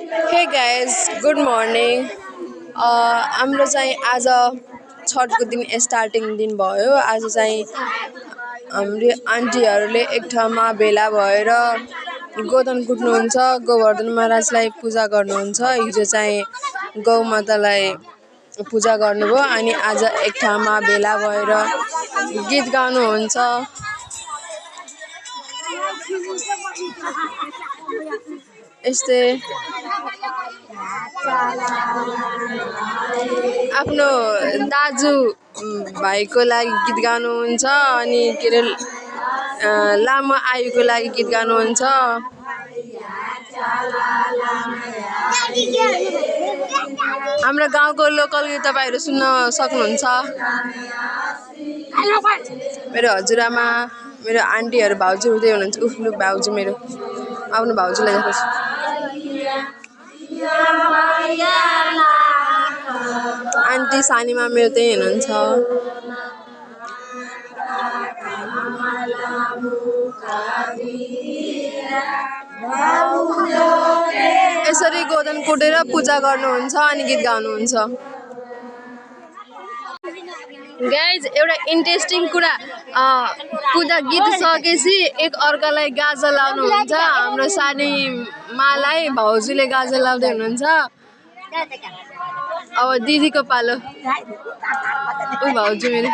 Hey guys, good morning. हाम्रो चाहिँ आज छठको दिन स्टार्टिङ दिन भयो। आज चाहिँ हाम्रो आन्टीहरूले एक ठाउँमा भेला भएर गोधन कुट्नुहुन्छ, गोवर्धन महाराजलाई पूजा गर्नुहुन्छ। हिजो चाहिँ गौमातालाई पूजा गर्नुभयो अनि आज एक ठाउँमा भेला भएर गीत गाउनुहुन्छ। यस्तै आफ्नो दाजु भाइको लागि गीत गाउनुहुन्छ अनि के अरे लामो आयुको लागि गीत गाउनुहुन्छ। हाम्रो गाउँको लोकल गीत तपाईहरु सुन्न सक्नुहुन्छ। मेरो हजुरआमा मेरो आन्टीहरु भाउजू हुँदै हुनुहुन्छ। उफ लु भाउजू मेरो आफ्नो भाउजूलाई देखाउँछु। आन्टी सानीमा मेरो त्यही हुनुहुन्छ। यसरी गोधन कुटेर पूजा गर्नुहुन्छ अनि गीत गाउनुहुन्छ। गाइज एउटा इन्ट्रेस्टिङ कुरा, पूजा गीत सकेपछि एक अर्कालाई गाजा लाउनुहुन्छ। हाम्रो सानी मालाई भाउजूले गाजा लाउँदै हुनुहुन्छ। अब दिदीको पालो। उ भाउजू मेरो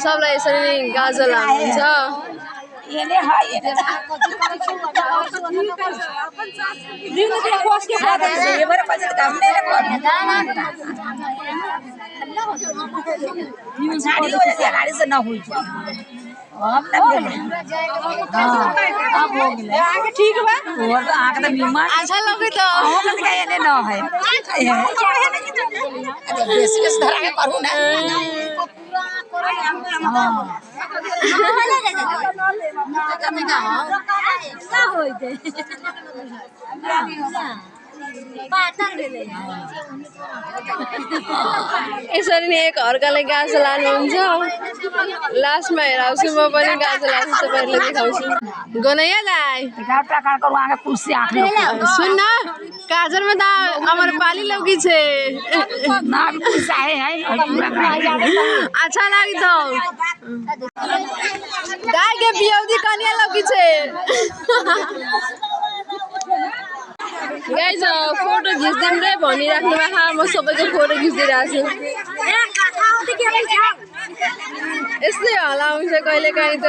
सबलाई यसरी नै गाजा लाउनुहुन्छ। ठीक बा अच्छा लगे तो यसरी नै एक अर्कालाई गाजा लानुहुन्छ। लास्टमा हेराउँछु म पनि गाजा लाउँछु, तपाईहरुलाई देखाउँछु। गनैया दाइ सुन न, काजरमा त हमर पाली लौकी छे। अच्छा लागि तो दाइ के बियौदी कनिया लौकी छे। गाइज फोटो खिच्दिम रे भनिराख्नु भएको, म सबैको फोटो खिचिदिरहेको छु। यस्तै होला हुन्छ कहिले काहीँ त।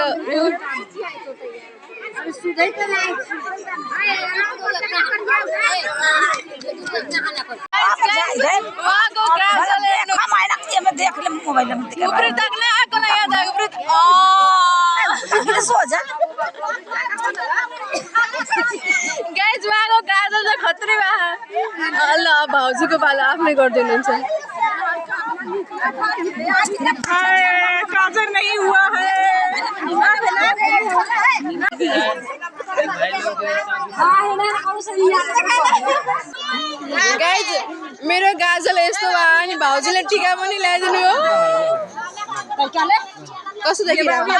गाइज उहाँको गाजल त खत्री बा। ल भाउजूको पालो आफ्नै गरिदिनुहुन्छ। काजर नहीं हुआ है। गाइज मेरो गाजल यस्तो भयो अनि भाउजूले टिका पनि ल्याइदिनु हो। कस्तो देखिरहेको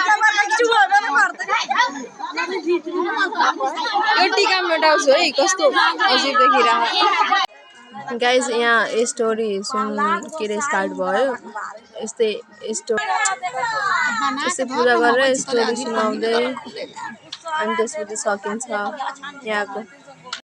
यो टिका मेटाउँछु है, कस्तो अजिब देखिरहेको। गाइज यहाँ स्टोरी के अरे स्टार्ट भयो। यस्तै पूजा गरेर स्टोरी सुनाउँदै अनि त्यसपछि सकिन्छ यहाँको।